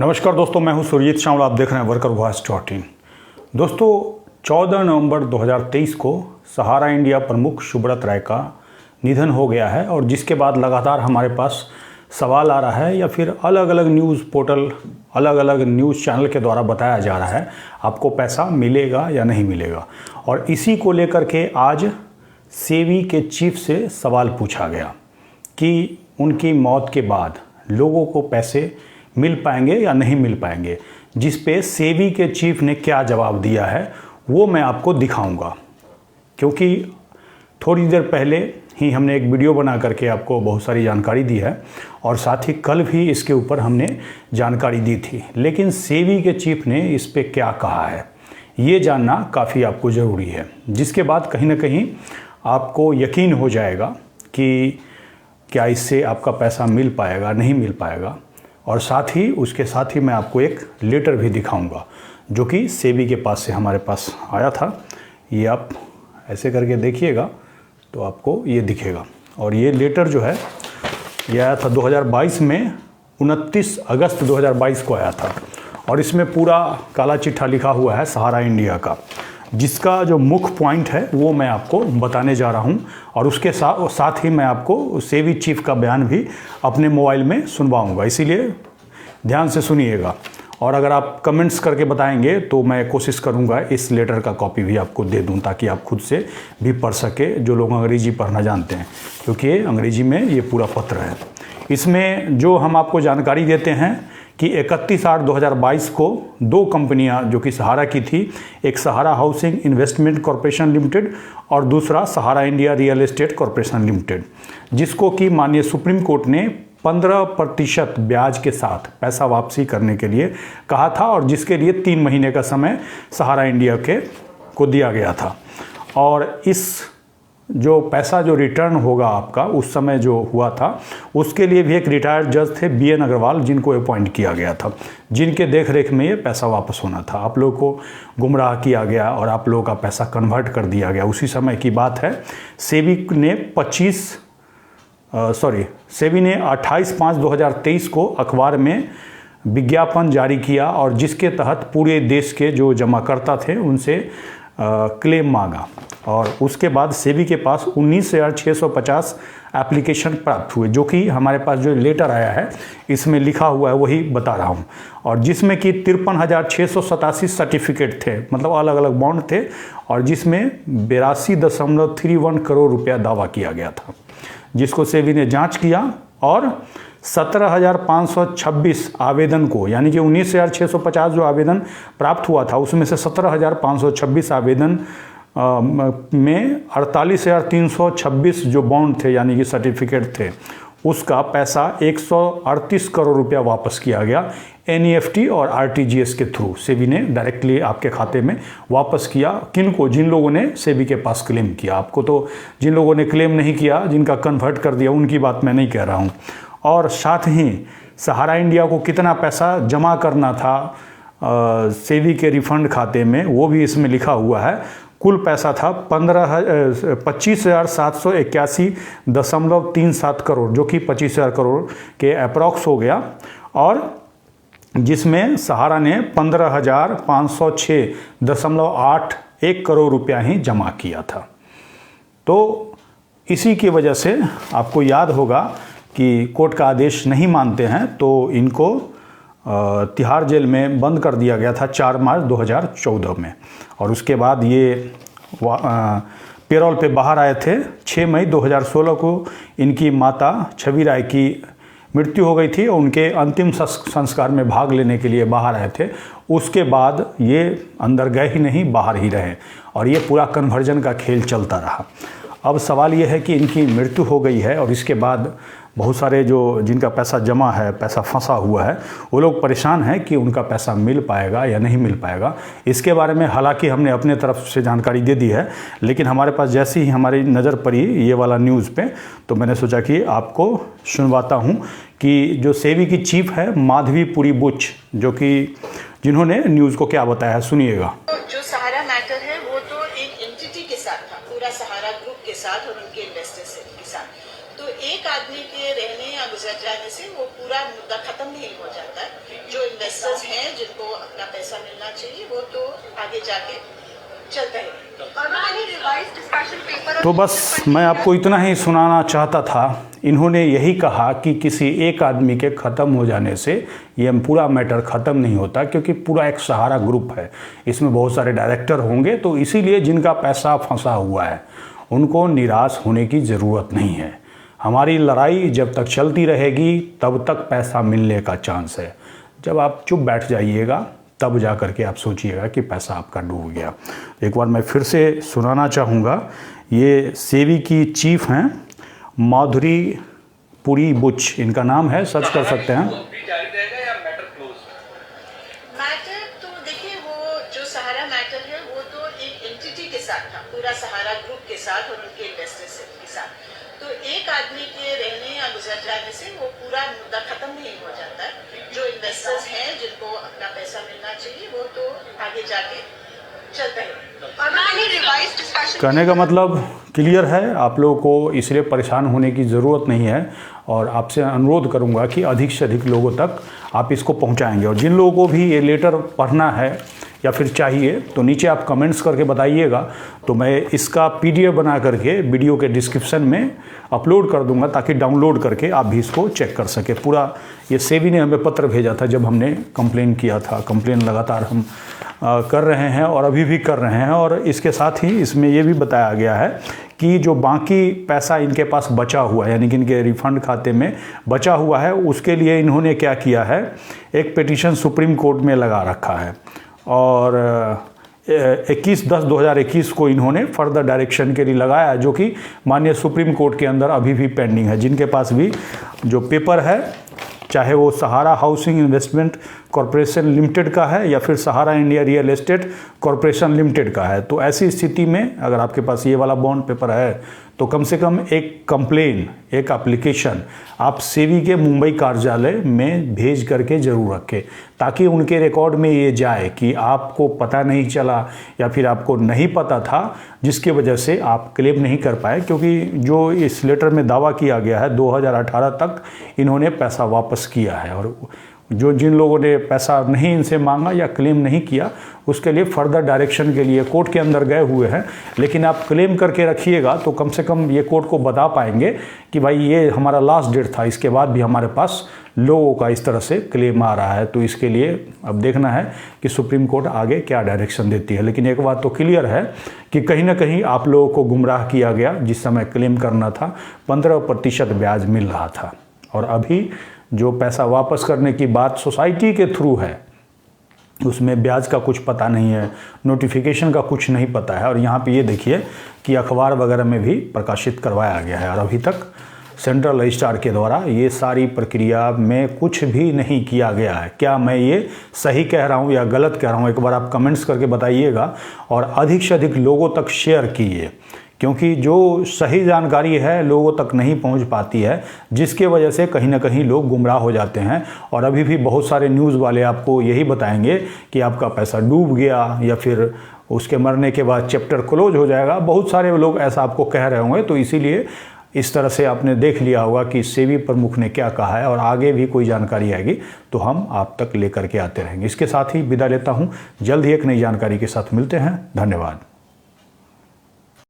नमस्कार दोस्तों, मैं हूं सुरजीत श्यामल। आप देख रहे हैं वर्कर वॉइस .in। दोस्तों 14 नवंबर 2023 को सहारा इंडिया प्रमुख सुब्रत राय का निधन हो गया है और जिसके बाद लगातार हमारे पास सवाल आ रहा है या फिर अलग अलग न्यूज़ पोर्टल, अलग अलग न्यूज़ चैनल के द्वारा बताया जा रहा है आपको पैसा मिलेगा या नहीं मिलेगा। और इसी को लेकर के आज सेबी के चीफ से सवाल पूछा गया कि उनकी मौत के बाद लोगों को पैसे मिल पाएंगे या नहीं मिल पाएंगे। जिस पे सेबी के चीफ ने क्या जवाब दिया है वो मैं आपको दिखाऊंगा, क्योंकि थोड़ी देर पहले ही हमने एक वीडियो बना करके आपको बहुत सारी जानकारी दी है और साथ ही कल भी इसके ऊपर हमने जानकारी दी थी। लेकिन सेबी के चीफ ने इस पे क्या कहा है ये जानना काफ़ी आपको ज़रूरी है, जिसके बाद कहीं ना कहीं आपको यकीन हो जाएगा कि क्या इससे आपका पैसा मिल पाएगा नहीं मिल पाएगा। और साथ ही उसके साथ ही मैं आपको एक लेटर भी दिखाऊंगा जो कि सेबी के पास से हमारे पास आया था। ये आप ऐसे करके देखिएगा तो आपको ये दिखेगा। और ये लेटर जो है ये आया था 2022 में, 29 अगस्त 2022 को आया था। और इसमें पूरा काला चिट्ठा लिखा हुआ है सहारा इंडिया का, जिसका जो मुख्य पॉइंट है वो मैं आपको बताने जा रहा हूं। और उसके साथ ही मैं आपको सेबी चीफ का बयान भी अपने मोबाइल में सुनवाऊंगा, इसीलिए ध्यान से सुनिएगा। और अगर आप कमेंट्स करके बताएंगे तो मैं कोशिश करूंगा इस लेटर का कॉपी भी आपको दे दूं, ताकि आप खुद से भी पढ़ सके जो लोग अंग्रेजी पढ़ना जानते हैं, क्योंकि ये अंग्रेजी में ये पूरा पत्र है। इसमें जो हम आपको जानकारी देते हैं कि 31/8/2022 को दो कंपनियां जो कि सहारा की थी, एक Sahara Housing Investment Corporation Limited और दूसरा Sahara India Real Estate Corporation Limited, जिसको कि माननीय सुप्रीम कोर्ट ने 15% ब्याज के साथ पैसा वापसी करने के लिए कहा था और जिसके लिए 3 महीने का समय सहारा इंडिया को दिया गया था। और इस जो पैसा जो रिटर्न होगा आपका उस समय जो हुआ था उसके लिए भी एक रिटायर्ड जज थे BN अग्रवाल, जिनको अपॉइंट किया गया था, जिनके देख रेख में ये पैसा वापस होना था। आप लोगों को गुमराह किया गया और आप लोगों का पैसा कन्वर्ट कर दिया गया। उसी समय की बात है। सेबी ने 28/5/2023 को अखबार में विज्ञापन जारी किया और जिसके तहत पूरे देश के जो जमाकर्ता थे उनसे क्लेम मांगा। और उसके बाद सेबी के पास 19,650 एप्लीकेशन प्राप्त हुए, जो कि हमारे पास जो लेटर आया है इसमें लिखा हुआ है वही बता रहा हूँ। और जिसमें कि 53,687 सर्टिफिकेट थे, मतलब अलग अलग बॉन्ड थे, और जिसमें 82.31 करोड़ रुपया दावा किया गया था, जिसको सेबी ने जांच किया और 17,526 आवेदन को, यानी कि 19,650 जो आवेदन प्राप्त हुआ था उसमें से 17,526 आवेदन में 48,326 जो बॉन्ड थे यानी कि सर्टिफिकेट थे, उसका पैसा 138 करोड़ रुपया वापस किया गया NEFT और RTGS के थ्रू। सेबी ने डायरेक्टली आपके खाते में वापस किया। किनको? जिन लोगों ने सेबी के पास क्लेम किया। आपको तो जिन लोगों ने क्लेम नहीं किया, जिनका कन्वर्ट कर दिया, उनकी बात मैं नहीं कह रहा हूँ। और साथ ही सहारा इंडिया को कितना पैसा जमा करना था सेबी के रिफंड खाते में वो भी इसमें लिखा हुआ है। कुल पैसा था 25,781.37 करोड़, जो कि 25,000 करोड़ के अप्रॉक्स हो गया। और जिसमें सहारा ने 15,506.81 करोड़ रुपया ही जमा किया था। तो इसी की वजह से आपको याद होगा कि कोर्ट का आदेश नहीं मानते हैं तो इनको तिहाड़ जेल में बंद कर दिया गया था 4 मार्च 2014 में। और उसके बाद ये पेरोल पे बाहर आए थे। 6 मई 2016 को इनकी माता छवि राय की मृत्यु हो गई थी और उनके अंतिम संस्कार में भाग लेने के लिए बाहर आए थे। उसके बाद ये अंदर गए ही नहीं, बाहर ही रहे और ये पूरा कन्वर्जन का खेल चलता रहा। अब सवाल ये है कि इनकी मृत्यु हो गई है और इसके बाद बहुत सारे जो जिनका पैसा जमा है, पैसा फंसा हुआ है, वो लोग परेशान हैं कि उनका पैसा मिल पाएगा या नहीं मिल पाएगा। इसके बारे में हालांकि हमने अपने तरफ से जानकारी दे दी है, लेकिन हमारे पास जैसे ही हमारी नज़र पड़ी ये वाला न्यूज़ पे तो मैंने सोचा कि आपको सुनवाता हूँ कि जो सेबी की चीफ है माधवीपुरी बुच, जो कि जिन्होंने न्यूज़ को क्या बताया है, सुनिएगा। जो सहारा मैटर है वो तो एक एंटिटी के साथ था, पूरा सहारा ग्रुप के साथ और उनके इन्वेस्टर्स के साथ। तो एक आदमी के रहने या गुजर जाने से वो पूरा मुद्दा खत्म नहीं हो जाता। जो इन्वेस्टर्स हैं जिनको अपना पैसा मिलना चाहिए वो तो आगे जाके चलता है। तो बस मैं आपको इतना ही सुनाना चाहता था। इन्होंने यही कहा कि किसी एक आदमी के ख़त्म हो जाने से ये पूरा मैटर ख़त्म नहीं होता, क्योंकि पूरा एक सहारा ग्रुप है, इसमें बहुत सारे डायरेक्टर होंगे, तो इसीलिए जिनका पैसा फंसा हुआ है उनको निराश होने की ज़रूरत नहीं है। हमारी लड़ाई जब तक चलती रहेगी तब तक पैसा मिलने का चांस है। जब आप चुप बैठ जाइएगा तब जा करके आप सोचिएगा कि पैसा आपका डूब गया। एक बार मैं फिर से सुनाना चाहूँगा। ये सेवी की चीफ हैं माधुरी पुरी बुच, इनका नाम है, सर्च कर सकते हैं। मैटर तो देखिए, वो जो सहारा मैटर है वो तो एक एंटिटी के साथ था, पूरा सहारा ग्रुप के साथ और उनके इन्वेस्टर्स के साथ। तो एक आदमी के रहने या गुजर जाने से वो पूरा मुद्दा खत्म नहीं हो जाता है। जो इन्वेस्टर्स हैं जिनको अपना पैसा मिलना चाहिए वो तो आगे जाके चलता है। कहने का मतलब क्लियर है, आप लोगों को इसलिए परेशान होने की ज़रूरत नहीं है, और आपसे अनुरोध करूंगा कि अधिक से अधिक लोगों तक आप इसको पहुंचाएंगे। और जिन लोगों को भी ये लेटर पढ़ना है या फिर चाहिए तो नीचे आप कमेंट्स करके बताइएगा, तो मैं इसका PDF बना करके वीडियो के डिस्क्रिप्शन में अपलोड कर दूंगा, ताकि डाउनलोड करके आप भी इसको चेक कर सके। पूरा ये सेवी ने हमें पत्र भेजा था जब हमने कंप्लेन किया था। कंप्लेन लगातार हम कर रहे हैं और अभी भी कर रहे हैं। और इसके साथ ही इसमें ये भी बताया गया है कि जो बाकी पैसा इनके पास बचा हुआ है, यानी कि इनके रिफंड खाते में बचा हुआ है, उसके लिए इन्होंने क्या किया है, एक पिटीशन सुप्रीम कोर्ट में लगा रखा है। और 21/10/2021 को इन्होंने फर्दर डायरेक्शन के लिए लगाया, जो कि माननीय सुप्रीम कोर्ट के अंदर अभी भी पेंडिंग है। जिनके पास भी जो पेपर है, चाहे वो Sahara Housing Investment Corporation Limited का है या फिर Sahara India Real Estate Corporation Limited का है, तो ऐसी स्थिति में अगर आपके पास ये वाला बॉन्ड पेपर है तो कम से कम एक कंप्लेन, एक एप्लीकेशन आप सेवी के मुंबई कार्यालय में भेज करके ज़रूर रखें, ताकि उनके रिकॉर्ड में ये जाए कि आपको पता नहीं चला या फिर आपको नहीं पता था, जिसकी वजह से आप क्लेम नहीं कर पाए। क्योंकि जो इस लेटर में दावा किया गया है 2018 तक इन्होंने पैसा वापस किया है, और जो जिन लोगों ने पैसा नहीं इनसे मांगा या क्लेम नहीं किया उसके लिए फर्दर डायरेक्शन के लिए कोर्ट के अंदर गए हुए हैं। लेकिन आप क्लेम करके रखिएगा तो कम से कम ये कोर्ट को बता पाएंगे कि भाई ये हमारा लास्ट डेट था, इसके बाद भी हमारे पास लोगों का इस तरह से क्लेम आ रहा है। तो इसके लिए अब देखना है कि सुप्रीम कोर्ट आगे क्या डायरेक्शन देती है। लेकिन एक बात तो क्लियर है कि कहीं ना कहीं आप लोगों को गुमराह किया गया। जिस समय क्लेम करना था 15% ब्याज मिल रहा था, और अभी जो पैसा वापस करने की बात सोसाइटी के थ्रू है उसमें ब्याज का कुछ पता नहीं है, नोटिफिकेशन का कुछ नहीं पता है। और यहाँ पे ये देखिए कि अखबार वगैरह में भी प्रकाशित करवाया गया है, और अभी तक सेंट्रल रजिस्ट्रार के द्वारा ये सारी प्रक्रिया में कुछ भी नहीं किया गया है। क्या मैं ये सही कह रहा हूँ या गलत कह रहा हूँ, एक बार आप कमेंट्स करके बताइएगा, और अधिक से अधिक लोगों तक शेयर कीजिए, क्योंकि जो सही जानकारी है लोगों तक नहीं पहुंच पाती है, जिसके वजह से कहीं ना कहीं लोग गुमराह हो जाते हैं। और अभी भी बहुत सारे न्यूज़ वाले आपको यही बताएंगे कि आपका पैसा डूब गया या फिर उसके मरने के बाद चैप्टर क्लोज हो जाएगा। बहुत सारे लोग ऐसा आपको कह रहे होंगे, तो इसीलिए इस तरह से आपने देख लिया होगा कि सेवी प्रमुख ने क्या कहा है, और आगे भी कोई जानकारी आएगी तो हम आप तक लेकर के आते रहेंगे। इसके साथ ही विदा लेता हूँ, जल्द ही एक नई जानकारी के साथ मिलते हैं। धन्यवाद।